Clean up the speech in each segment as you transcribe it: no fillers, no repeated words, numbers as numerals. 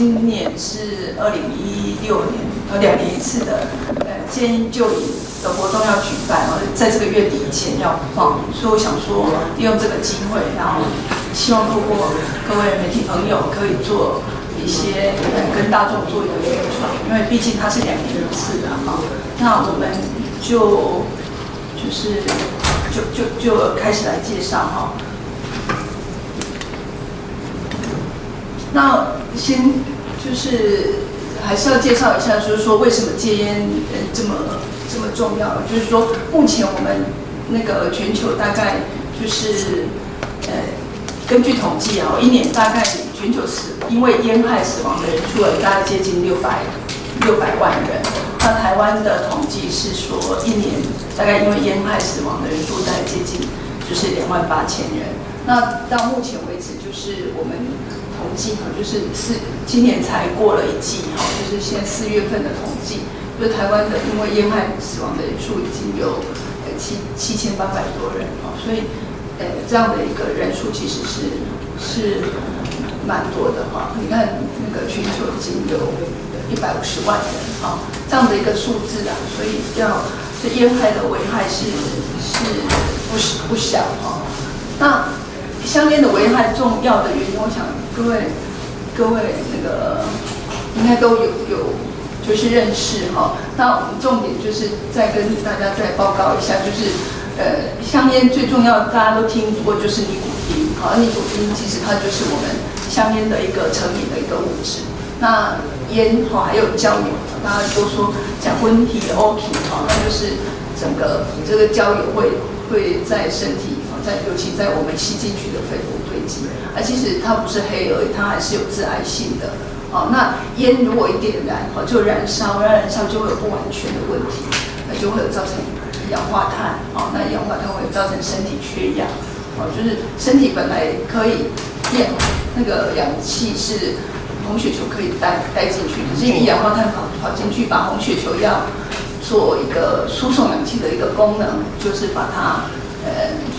今年是2016年，2年一次的戒烟就饮的活动要举办，在这个月底以前要报名，所以我想说利用这个机会，然后希望透过各位媒体朋友可以做一些跟大众做一个宣传，因为毕竟它是2年一次的哈。那我们就开始来介绍哈。那先就是还是要介绍一下，就是说为什么戒烟这么重要？就是说目前我们那个全球大概就是根据统计啊，1年大概全球因为烟害死亡的人数大概接近600万人。那台湾的统计是说1年大概因为烟害死亡的人数大概接近就是28000人。那到目前为止，就是我们统计哈，就是今年才过了1季哈，就是现在4月份的统计，就是台湾的因为烟害死亡的人数已经有7800多人哈，所以这样的一个人数其实是蛮多的哈。你看那个全球已经有150万人哈，这样的一个数字啊，所以这烟害的危害是不小哈。那香烟的危害重要的原因，我想各位那个应该都有就是认识哈。那我们重点就是再跟大家再报告一下，就是香烟最重要大家都听过就是尼古丁，好，尼古丁其实它就是我们香烟的一个成瘾的一个物质。那烟还有焦油，大家都说讲温体 OK 哈，那就是整个这个焦油会在身体。尤其在我们吸进去的肺部堆积，其实它不是黑而已，它还是有致癌性的。那烟如果一点燃，就燃烧就会有不完全的问题，就会有造成一氧化碳。那一氧化碳会造成身体缺氧。就是身体本来可以那个氧气是红血球可以带进去，可是一氧化碳跑进去，把红血球要做一个输送氧气的一个功能，就是把它。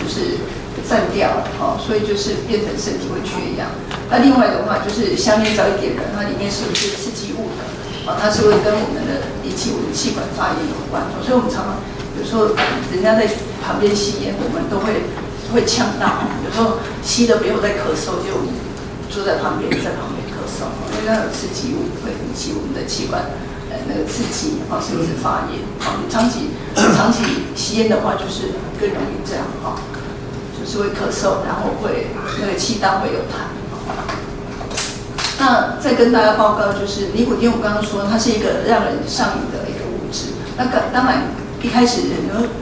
就是散掉了，所以就是变成身体会缺氧。那另外的话，就是香烟早一点燃，它里面是有一些刺激物的，它是会跟我们的引起我们气管发炎有关。所以我们常常有时候人家在旁边吸烟，我们都会呛到，有时候吸的别人在咳嗽，就坐在旁边咳嗽，因为那有刺激物会引起我们的气管。那个刺激，甚至发炎。长期吸烟的话，就是更容易这样哈，就是会咳嗽，然后会那个气道会有痰。那再跟大家报告，就是尼古丁，我刚刚说它是一个让人上瘾的一个物质。那当然一开始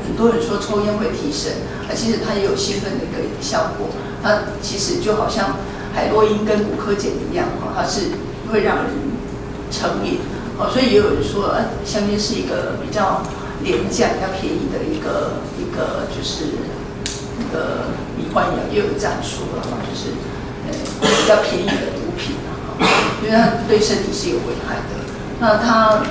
很多人说抽烟会提神，其实它也有兴奋的一个效果。它其实就好像海洛因跟古柯碱一样，它是会让人成瘾。所以也有人说，香烟是一个比较廉价、比较便宜的一个就是那个迷幻药，也有这样说了，就是比较便宜的毒品因为它对身体是有危害的。那它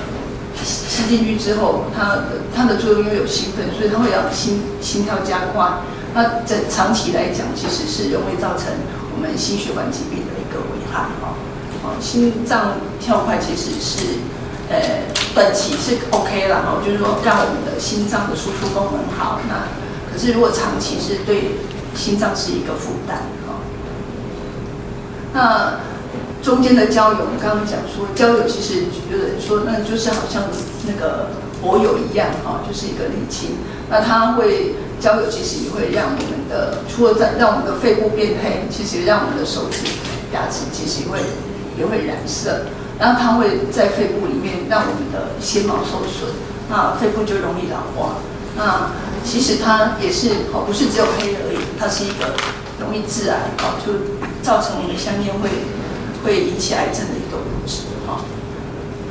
吸进去之后，它的作用又有兴奋，所以它会让心跳加快。那长期来讲，其实是容易造成我们心血管疾病的一个危害心脏跳快其实是。短期是 OK 啦，就是说让我们的心脏的输出功能好。那可是如果长期是对心脏是一个负担那中间的焦油，我们刚刚讲说，焦油其实有人说，那就是好像那个柏油一样就是一个沥青。那它会焦油其实也会让我们的，除了让我们的肺部变黑，其实让我们的手指、牙齿其实也会染色。然后它会在肺部里面让我们的纤毛受损，那肺部就容易老化。那其实它也是不是只有黑而已，它是一个容易致癌就造成我们香烟会引起癌症的一个物质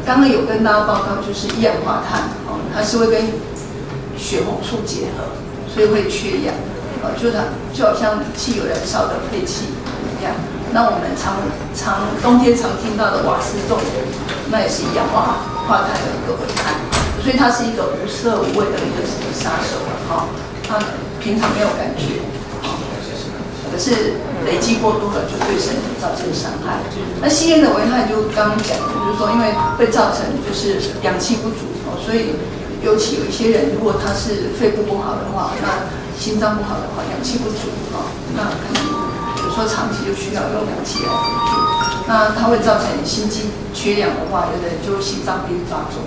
刚刚有跟大家报告，就是一氧化碳它是会跟血红素结合，所以会缺氧就好像汽油燃烧的废气一样。那我们冬天常听到的瓦斯洞，那也是一氧化碳的一个危害，所以它是一个无色无味的一个杀手它平常没有感觉，可是累积过多了就对身体造成伤害。那吸烟的危害就刚刚讲的，就是说因为会造成就是氧气不足所以尤其有一些人如果他是肺部不好的话，那心脏不好的话，氧气不足那可能有时候长期就需要用氧气来辅助，那它会造成心肌缺氧的话，有的人就心脏病发作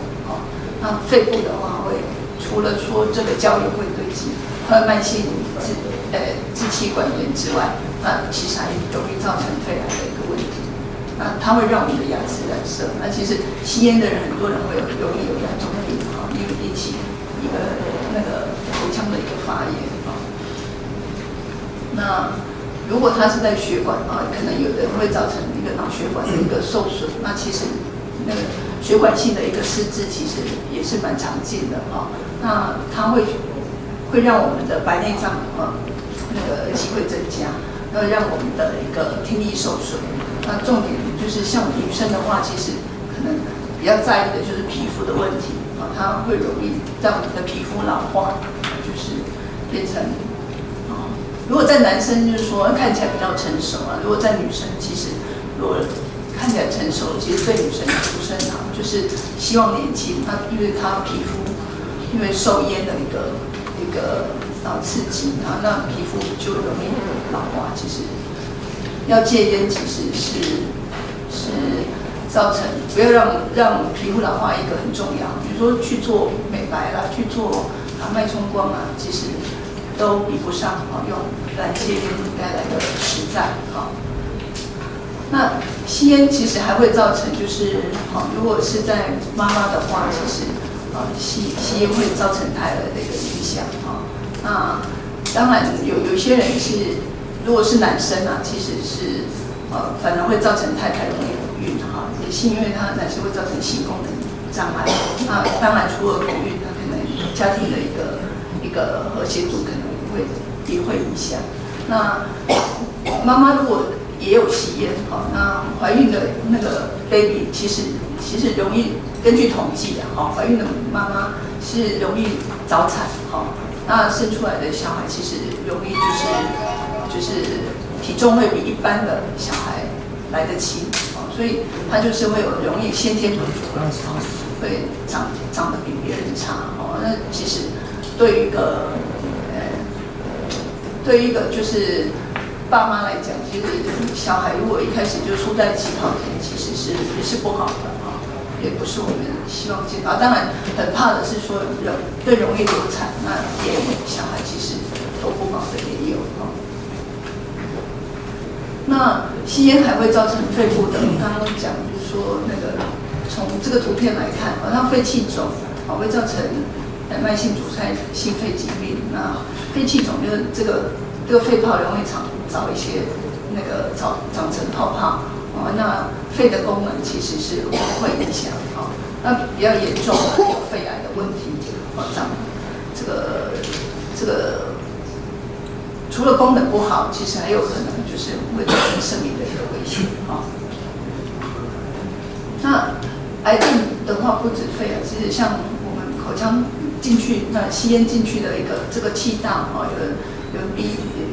那肺部的话会除了说这个胶原会堆积，还有慢性支气管炎之外，那其实还容易造成肺癌的一个问题。那它会让我们的牙齿染色。那其实吸烟的人，很多人会容易有牙周病因为引起一个那个口腔的一个发炎那如果它是在血管可能有的人会造成一个脑血管的一个受损。那其实那个血管性的一个失智，其实也是蛮常见的那它会让我们的白内障那个机会增加，会让我们的一个听力受损。那重点就是像女生的话，其实可能比较在意的就是皮肤的问题它会容易让我们的皮肤老化，就是变成如果在男生就是说看起来比较成熟如果在女生其实如果看起来成熟，其实对女生不是很好，就是希望年轻。那因为她皮肤因为受烟的一个刺激那皮肤就容易老化。其实要戒烟其实是造成不要让皮肤老化一个很重要。比如说去做美白啦，去做脉冲光其实都比不上用来戒烟应该来的实在那吸烟其实还会造成就是如果是在妈妈的话，其实吸烟会造成胎儿的一个影响那当然有些人是如果是男生其实是反而会造成太太容易不孕也是因为他男生会造成性功能障碍。那当然除了不孕，他可能家庭的一个和谐度可能也会影响。那妈妈如果也有吸烟那怀孕的那个 baby 其实容易根据统计怀孕的妈妈是容易早产那生出来的小孩其实容易就是体重会比一般的小孩来得轻所以他就是会有容易先天不足会长得比别人差那其实对于一个就是爸妈来讲，其实小孩如果一开始就输在起跑点，其实也是不好的也不是我们希望见到。当然，很怕的是说更容易流产，那连小孩其实都不好的也有那吸烟还会造成肺部的，刚刚讲就是说那个从这个图片来看那肺气肿会造成慢性阻塞性肺疾病。那肺气肿就是这个肺泡容易找一些那个长成泡泡那肺的功能其实是会影响那比较严重的有肺癌的问题这个除了功能不好，其实还有可能就是会造成生命的一个危险那癌症的话不止肺其实像我们口腔进去那吸烟进去的一个这个气道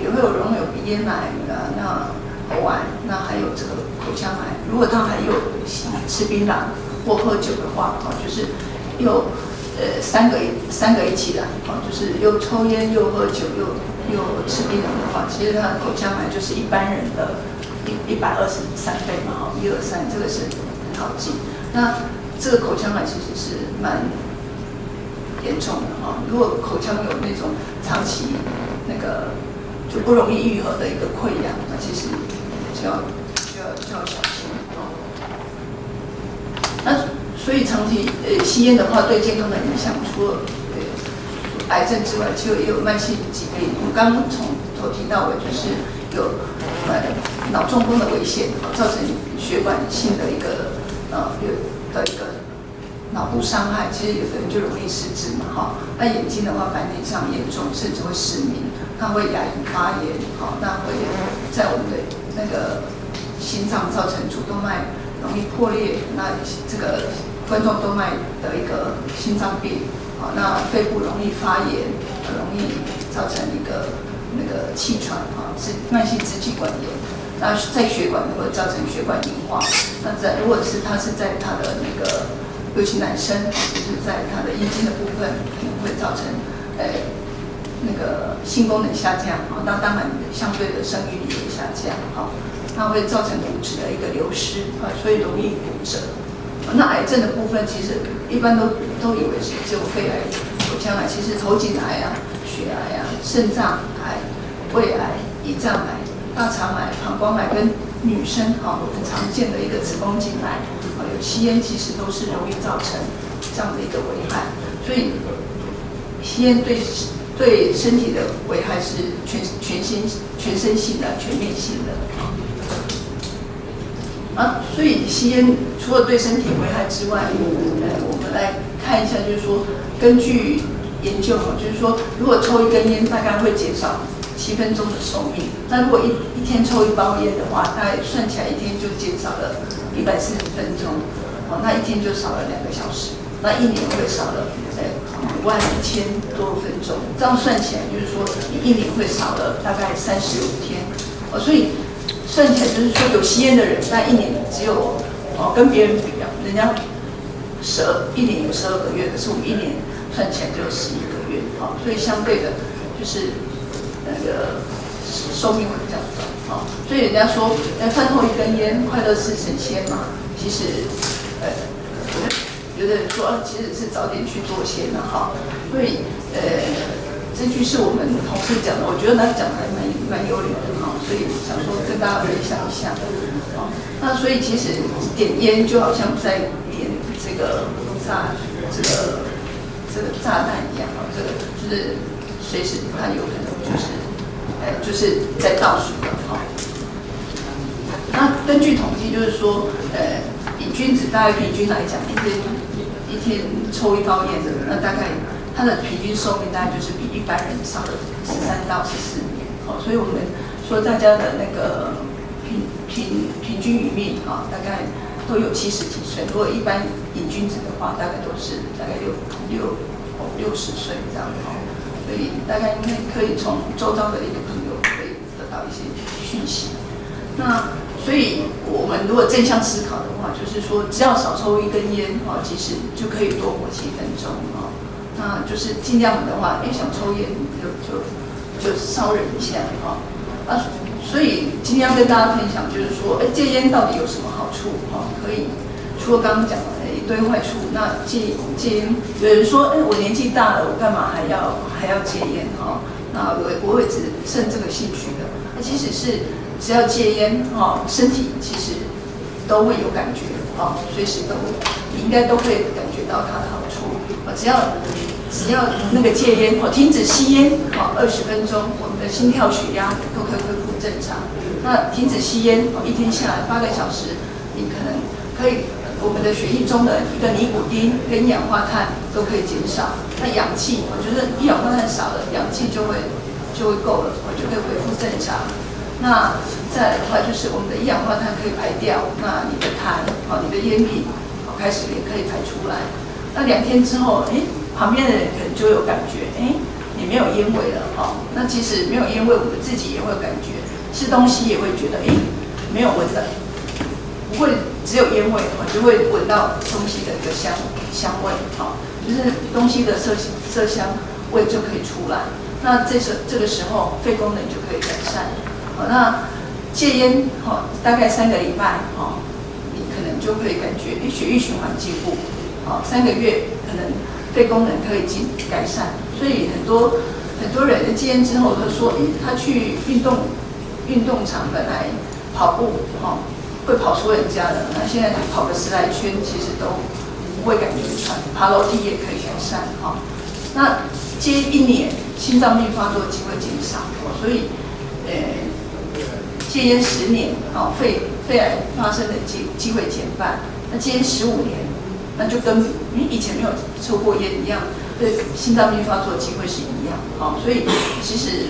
也会有容易有鼻咽癌那喉癌，那还有这个口腔癌。如果他还有吃槟榔或喝酒的话就是又三个一起来就是又抽烟又喝酒又吃槟榔的话，其实他的口腔癌就是一般人的123倍123，这个是很好记。那这个口腔癌其实是蛮严重的如果口腔有那种长期那个就不容易愈合的一个溃疡，那其实就要小心那所以长期吸烟的话，对健康的影响，除了癌症之外，其实也有慢性疾病。我刚刚从头提到尾，就是有脑中风的危险，造成血管性的一个脑部伤害。其实有的人就容易失智那眼睛的话，白内障严重，甚至会失明。它会牙龈发炎那会在我们的那个心脏造成主动脉容易破裂，那这个冠状动脉的一个心脏病那肺部容易发炎，容易造成一个那个气喘慢性支气管炎，那在血管会造成血管硬化。那如果是他是在他的那个，尤其男生，就是在他的阴茎的部分，可能会造成那个性功能下降，那当然相对的生育力也下降，那会造成骨质的一个流失，所以容易骨折。那癌症的部分，其实一般都以为是只有肺癌、口腔癌，其实头颈癌啊、血癌啊、肾脏癌、胃癌、胰脏癌、大肠癌、膀胱癌跟女生很常见的一个子宫颈癌，有吸烟其实都是容易造成这样的一个危害。所以吸烟对身体的危害是全身性的、全面性的。所以吸烟除了对身体危害之外，我们来看一下，就是说根据研究，就是说如果抽一根烟，大概会减少7分钟的寿命。那如果一天抽1包烟的话，大概算起来一天就减少了140分钟，那一天就少了2个小时，那1年会少了51000多分钟。这样算起来，就是说你1年会少了大概35天。所以算起来就是说，有吸烟的人，那1年只有跟别人比啊，人家1年有12个月，可是我们1年算起来只有11个月，所以相对的，就是那个寿命会比较短，所以人家说，饭后1根烟，快乐似神仙嘛。其实，有的人说，其实是早点去做先的哈。所以，这句是我们同事讲的，我觉得他讲的还蛮有理的哈，所以想说跟大家分享一下。那所以其实点烟就好像在点这个炸弹一样，这个就是随时它有可能就是在倒数的哈。那根据统计就是说，瘾君子大概平均来讲，一天抽1包烟的，那大概他的平均寿命大概就是比一般人少了13到14年。所以我们说大家的那个平均余命大概都有70几岁。如果一般瘾君子的话，大概都是大概60岁这样。所以大概应该可以从周遭的一个朋友可以得到一些讯息。那所以我们如果正向思考的话，就是说只要少抽1根烟，其实就可以多活7分钟。那就是尽量的话，想抽烟就稍忍一下所以今天要跟大家分享，就是说，戒烟到底有什么好处？可以除了刚刚讲的一堆坏处，那戒烟，有人说，我年纪大了，我干嘛还要戒烟？那我也只剩这个兴趣的。其实是只要戒烟，身体其实都会有感觉，随时你应该都会感觉到它的好处。只要那个戒烟，停止吸烟，20分钟，我们的心跳、血压都可以恢复正常。那停止吸烟，1天下来8个小时，你可能可以，我们的血液中的一个尼古丁跟一氧化碳都可以减少。那氧气，我觉得一氧化碳少了，氧气就会够了，就可以恢复正常。那再来的话，就是我们的一氧化碳可以排掉，那你的痰，你的烟品，开始也可以排出来。那2天之后，旁边的人可能就有感觉，你没有烟味了，那其实没有烟味，我们自己也会有感觉，吃东西也会觉得，没有闻的，不会只有烟味，就会闻到东西的一个香味，就是东西的色香味就可以出来。那这个时候肺功能就可以改善。那戒烟，大概3个礼拜，你可能就会感觉血液循环进步，3个月可能肺功能可以改善。所以很多人戒烟之后，他说，他去运动场本来跑步会跑出人家的，那现在跑个10来圈，其实都不会感觉喘，爬楼梯也可以改善那戒1年，心脏病发作机会减少，所以戒烟10年，肺癌发生的机会减半。那戒烟15年，那就跟以前没有抽过烟一样，对心脏病发作的机会是一样。所以其实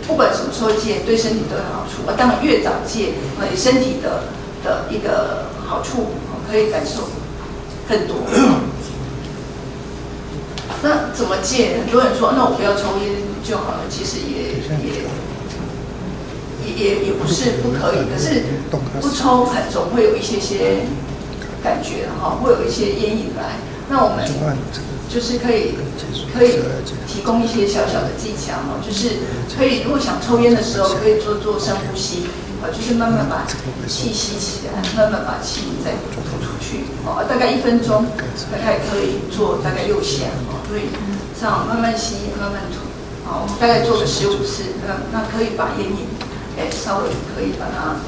不管什么时候戒，对身体都有好处。当然越早戒，你身体的一个好处可以感受更多。那怎么戒？很多人说，那我不要抽烟，就好了，其实也不是不可以，可是不抽总会有一些感觉哈，会有一些烟瘾来。那我们就是可以提供一些小小的技巧哈，就是可以如果想抽烟的时候，可以做深呼吸，就是慢慢把气吸起来，慢慢把气再吐出去，大概1分钟，大概可以做大概6下，所以这样慢慢吸，慢慢吐，我们大概做个15次，那可以把烟瘾，稍微可以把它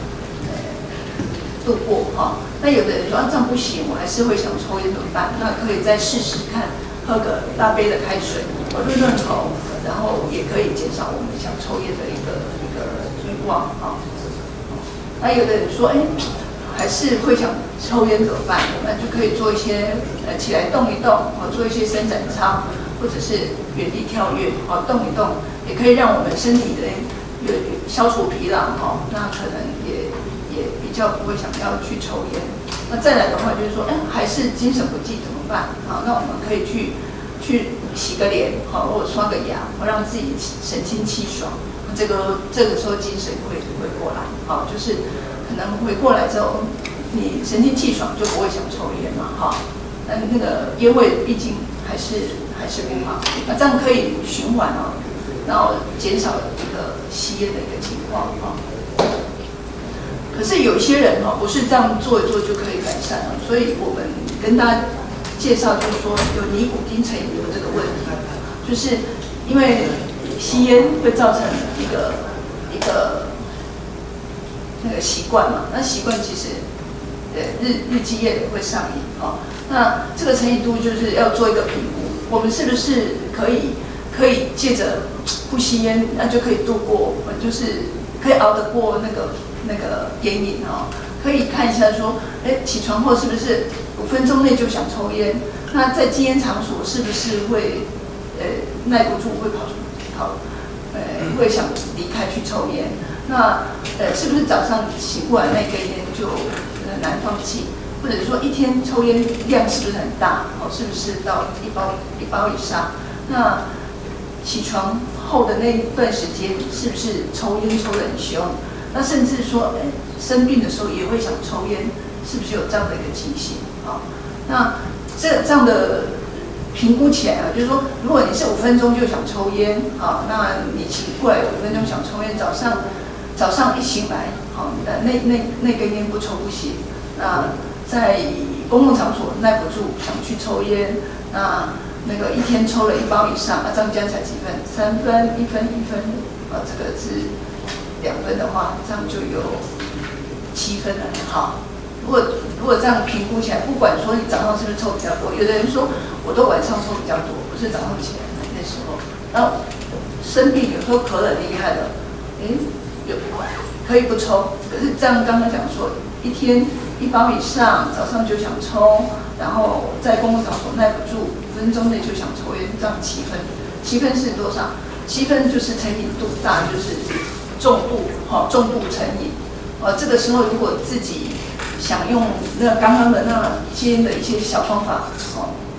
度过哈。那有的人说这样不行，我还是会想抽烟怎么办？那可以再试试看，喝个大杯的开水，润口，然后也可以减少我们想抽烟的一个欲望哈。那有的人说，还是会想抽烟怎么办？那就可以做一些起来动一动，做一些伸展操，或者是原地跳跃，动一动，也可以让我们身体的消除疲劳哈。那可能也比较不会想要去抽烟。那再来的话就是说，还是精神不济怎么办？好，那我们可以去洗个脸，好，或者刷个牙，让自己神清气爽。这个时候精神会过来，好，就是可能回过来之后，你神清气爽就不会想抽烟嘛，哈。那个烟味毕竟还是不好，那这样可以循环哦，然后减少这个吸烟的一个情况哈。可是有些人不是这样做一做就可以改善了，所以我们跟大家介绍就是说有尼古丁成瘾的这个问题，就是因为吸烟会造成一个那个习惯嘛，那习惯其实日积月累会上瘾哦。那这个成瘾度就是要做一个评估，我们是不是可以借着不吸烟，那就可以度过，就是可以熬得过那个烟瘾哦。可以看一下说，起床后是不是5分钟内就想抽烟？那在禁烟场所是不是会耐不住会会想离开去抽烟？那是不是早上醒过来那根烟就很难放弃？或者说一天抽烟量是不是很大？是不是到一包以上？那起床后的那一段时间是不是抽烟抽得很凶？那甚至说，生病的时候也会想抽烟，是不是有这样的一个情形？那这样的评估起来啊，就是说，如果你是5分钟就想抽烟，那你醒过来5分钟想抽烟，早上一醒来，那根烟不抽不行。那在公共场所耐不住想去抽烟，那个一天抽了1包以上，这样加起来几分？3分、1分、1分，这个是2分的话，这样就有7分了。好，如果这样评估起来，不管说你早上是不是抽比较多，有的人说我都晚上抽比较多，不是早上起来那时候，然后生病有时候咳得厉害的，可以不抽，可是这样刚刚讲说一天1包以上，早上就想抽，然后在公共场所耐不住5分钟内就想抽烟，这样7分，7分是多少？7分就是成瘾度大，就是重度成瘾。这个时候如果自己想用那刚刚的那戒烟的一些小方法，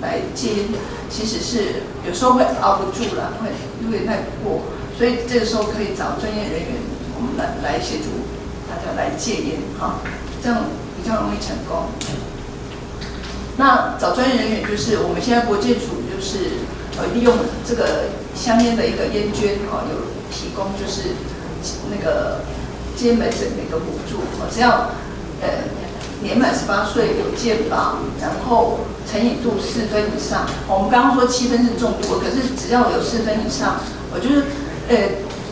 来戒烟，其实是有时候会熬不住了，会耐不过，所以这个时候可以找专业人员，我们来协助大家来戒烟，这样比较容易成功。那找专业人员就是我们现在国健署就是利用这个香烟的一个烟捐，有提供就是那个戒烟门诊的一个补助，只要年满18岁有健保，然后成瘾度4分以上。我们刚刚说7分是重度，可是只要有4分以上，我就是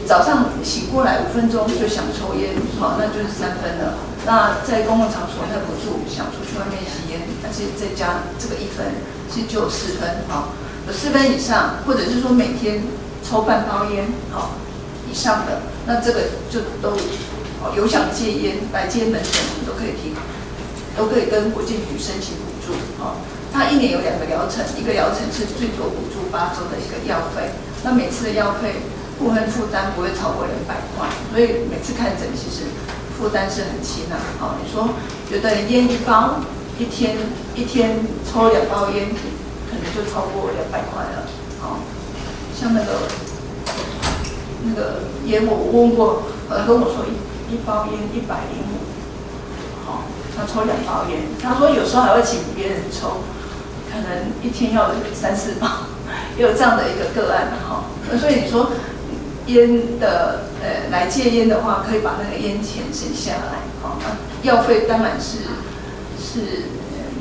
早上醒过来5分钟就想抽烟，那就是3分了。那在公共场所耐不住想出去外面吸烟，但是再加这个1分，其实就有4分，有4分以上，或者是说每天抽半包烟，以上的，那这个就都有想戒烟来戒烟门诊，我们都可以提供。都可以跟国健局申请补助，它1年有2个疗程，一个疗程是最多补助8周的一个药费，那每次的药费部分负担不会超过200块，所以每次看诊其实负担是很轻的。你说有的人烟1包，一天抽2包烟，可能就超过200块了。像那个那个烟，我问过，跟我说一包烟105，好，他抽2包烟，他说有时候还会请别人抽，可能一天要3、4包，也有这样的一个个案哈。所以你说烟的来戒烟的话，可以把那个烟钱省下来，好，那药费当然是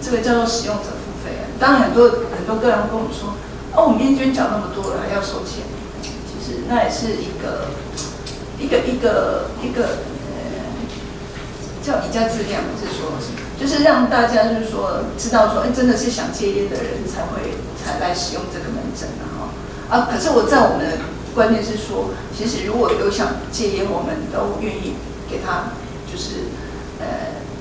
这个叫做使用者付费啊。当然很多个人跟我说，哦，我们烟捐缴那么多了，还要收钱，其实那也是一个叫以价质量，是说，就是让大家就是说知道说，真的是想戒烟的人才来使用这个门诊啊。可是我在我们的观念是说，其实如果有想戒烟，我们都愿意给他就是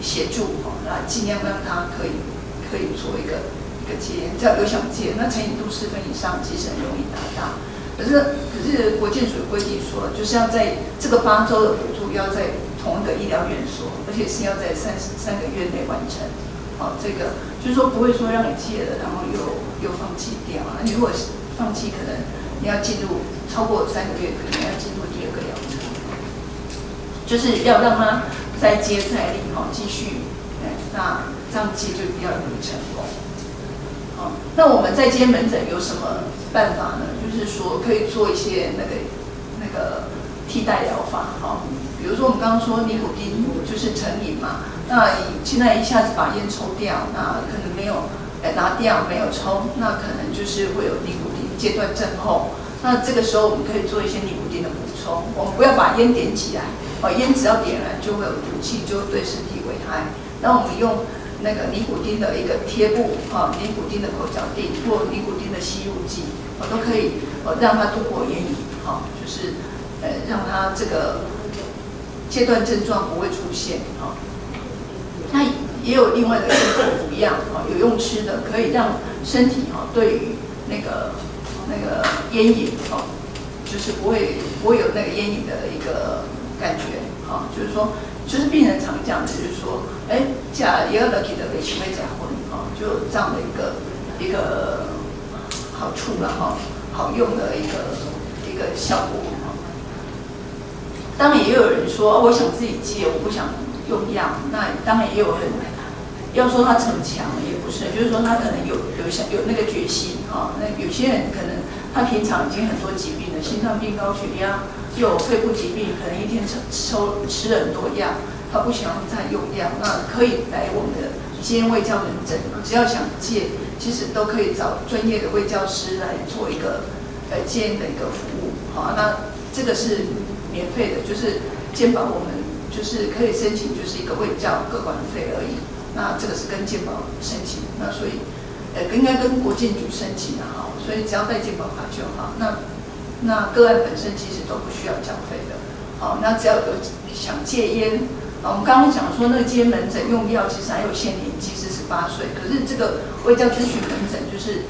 协助那尽量让他可以做一个戒烟。只要有想戒，那成瘾度4分以上，其实很容易达到。可是国健署规定说，就是要在这个8周的补助要在同一个医疗院所，而且是要在3个月内完成。好，这个就是说不会说让你戒了，然后又放弃掉啊。你如果放弃，可能你要进入超过3个月，可能要进入第2个疗程，就是要让他再接再厉继续，那这样戒就比较容易成功。那我们在戒烟门诊有什么办法呢？就是说可以做一些那个替代疗法，比如说我们刚刚说尼古丁就是成瘾嘛，那现在一下子把烟抽掉，那可能没有拿掉没有抽，那可能就是会有尼古丁戒断症候。那这个时候我们可以做一些尼古丁的补充，我们不要把烟点起来，烟只要点燃就会有毒气，就对身体危害。那我们用那个尼古丁的一个贴布，尼古丁的口嚼定或尼古丁的吸入剂，都可以让它度过烟瘾，就是让它这个戒断症状不会出现。那也有另外的跟口服一样，有用吃的，可以让身体对于那个烟瘾，就是不会有那个烟瘾的一个感觉，就是说。就是病人常讲的，就是说，假也要得起的被行为假婚，就这样的一个好处了好用的一个效果。当然也有人说，我想自己戒，我不想用药。那当然也有人要说他逞强，也不是，就是说他可能有那个决心那有些人可能他平常已经很多疾病了，心脏病、高血压。又有肺部疾病，可能一天吃了很多药，他不想再用药，那可以来我们的戒烟卫教门诊，只要想戒，其实都可以找专业的卫教师来做一个戒烟的一个服务。好，那这个是免费的，就是健保我们就是可以申请，就是一个卫教个管费而已。那这个是跟健保申请，那所以应该跟国健署申请所以只要带健保卡就好。那个案本身其实都不需要缴费的，那只要有想戒烟，我们刚刚讲说那个戒烟门诊用药其实还有限年纪是18岁，可是这个卫教咨询门诊就是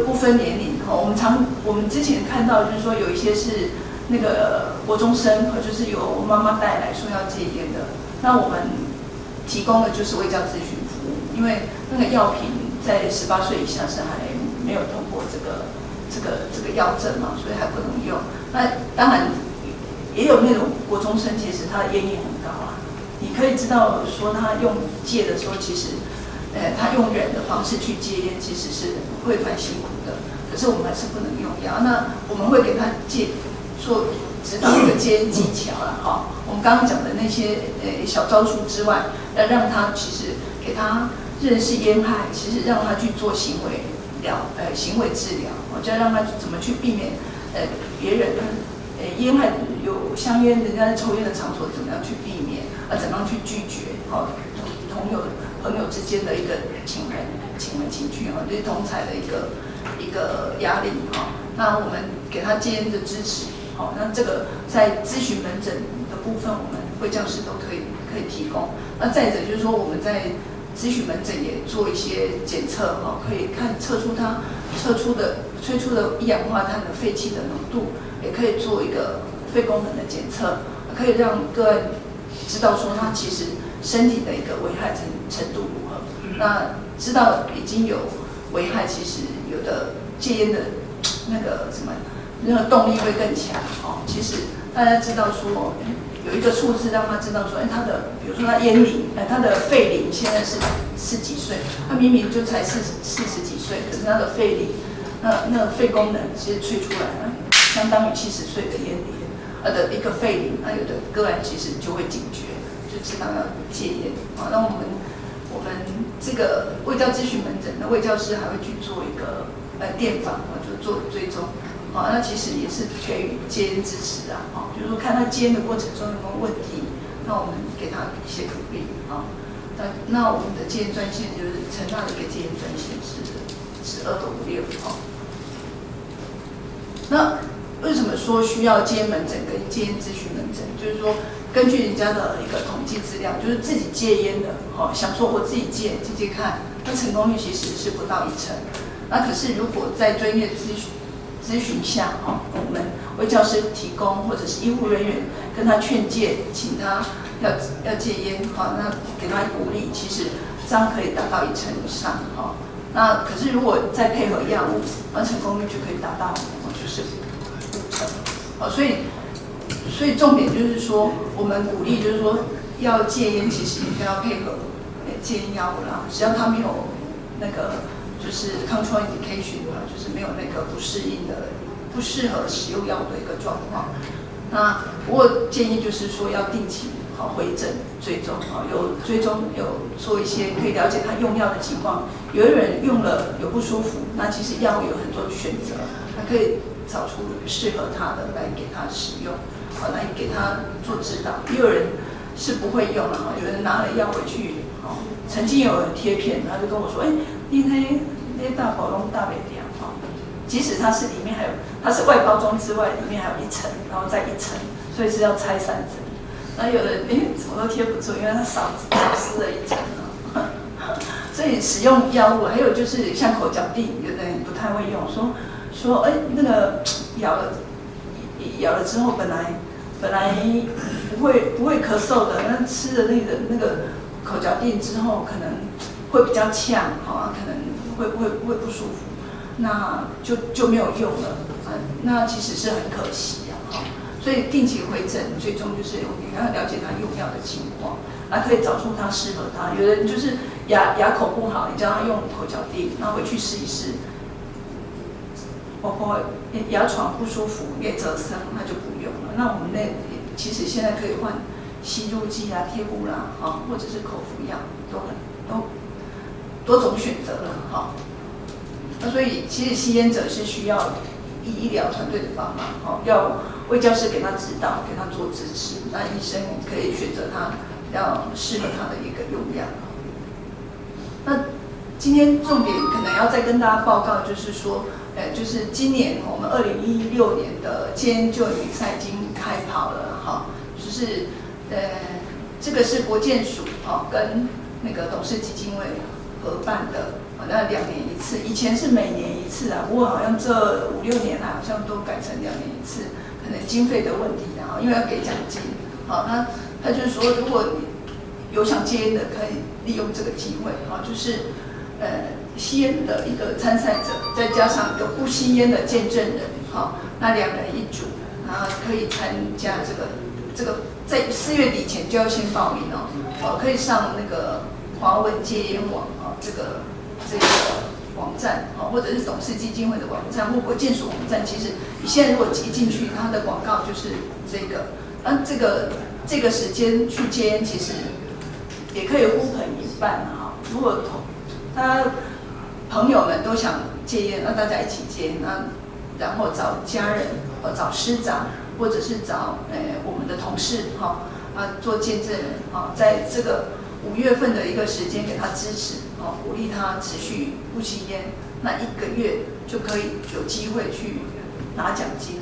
不分年龄，我们之前看到就是说有一些是那个国中生，就是由妈妈带来说要戒烟的，那我们提供的就是卫教咨询服务，因为那个药品在18岁以下是还没有通过这个药证嘛，所以还不能用。那当然也有那种国中生，其实他的烟瘾很高你可以知道说他用戒的时候，其实他用忍的方式去戒烟，其实是会蛮辛苦的。可是我们还是不能用药。那我们会给他做指导一个戒烟技巧我们刚刚讲的那些小招数之外，要让他其实给他认识烟害，其实让他去做行为治疗，就要让他怎么去避免别人烟害有香烟，人家在抽烟的场所怎么样去避免，怎么样去拒绝朋友之间的一个情人情趣对同侪的一个压力那我们给他戒烟的支持那这个在咨询门诊的部分，我们卫教师都可以提供。那再者就是说我们在咨询门诊也做一些检测可以看测出它吹出的一氧化碳的废气的浓度，也可以做一个肺功能的检测，可以让个案知道说他其实身体的一个危害程度如何。那知道已经有危害，其实有的戒烟的那个什么那个动力会更强哦。其实大家知道说，有一个数字让他知道说，他的比如说他烟龄，他的肺龄现在是几岁？他明明就才40几岁，可是他的肺龄，那个肺功能其实吹出来了，相当于70岁的烟龄，的一个肺龄，那有的个案其实就会警觉，就知道要戒烟啊。那我们这个卫教咨询门诊，那卫教师还会去做一个电访啊，就做追踪。好，那其实也是给予戒烟支持啊，就是说看他戒烟的过程中有没有问题，那我们给他一些鼓励啊。那我们的戒烟专线就是成大的一个戒烟专线是1256啊。那为什么说需要戒烟门诊跟戒烟咨询门诊？就是说根据人家的一个统计资料，就是自己戒烟的，想说我自己戒看，那成功率其实是不到1成。那可是如果在专业咨询下，我们为教师提供或者是医护人员跟他劝诫，请他要戒烟，那给他鼓励，其实这样可以达到1成以上，那可是如果再配合药物，那成功率就可以达到就是5成，所以重点就是说，我们鼓励就是说要戒烟，其实应该要配合戒烟药物啦，只要他没有那个。就是 control indication 就是没有那个不适合使用药物的一个状况。那不过建议就是说要定期回诊追踪，有追踪有做一些可以了解他用药的情况。有的人用了有不舒服，那其实药物有很多选择，他可以找出适合他的来给他使用，来给他做指导。也有人是不会用的，有人拿了药回去，曾经有人贴片，他就跟我说，你那大包拢大袂掉，即使它是里面还有，它是外包装之外，里面还有1层，然后再1层，所以是要拆3层。那有的怎么都贴不住，因为它少撕了1层啊。所以使用药物，还有就是像口嚼地，有的人不太会用，说那个咬了之后本来不会咳嗽的，那吃了那个口嚼定之后可能会比较呛，可能会不舒服，那就没有用了，那其实是很可惜啊，所以定期回诊，最终就是你要了解他用药的情况，可以找出他适合他。有的人就是牙口不好，你叫他用口嚼定，然后回去试一试，包括牙床不舒服、也折伤，那就不用了。那我们其实现在可以换吸入剂啊、贴布啦，或者是口服药，都多种选择了，那所以其实吸烟者是需要医疗团队的帮忙，要卫教师给他指导，给他做支持，那医生可以选择他要适合他的一个用量。那今天重点可能要再跟大家报告，就是说，就是今年我们2016年的戒烟救援比赛已经开跑了，就是这个是国健署跟那个董事基金会合办的，那2年1次，以前是每年1次啊，不过好像这5、6年来好像都改成2年1次，可能经费的问题啊，因为要给奖金，他就是说，如果你有想戒烟的，可以利用这个机会，就是吸烟的一个参赛者，再加上一个不吸烟的见证人，那2人1组，然后可以参加这个在4月底前就要先报名可以上那个华文戒烟网这个网站或者是董事基金会的网站或国健署网站，其实你现在如果一进去，它的广告就是这个，那这个时间去戒烟，其实也可以呼朋引伴如果他朋友们都想戒烟，那大家一起戒，然后找家人找师长，或者是找我们的同事做见证人在这个5月份的一个时间给他支持鼓励他持续不吸烟，那1个月就可以有机会去拿奖金。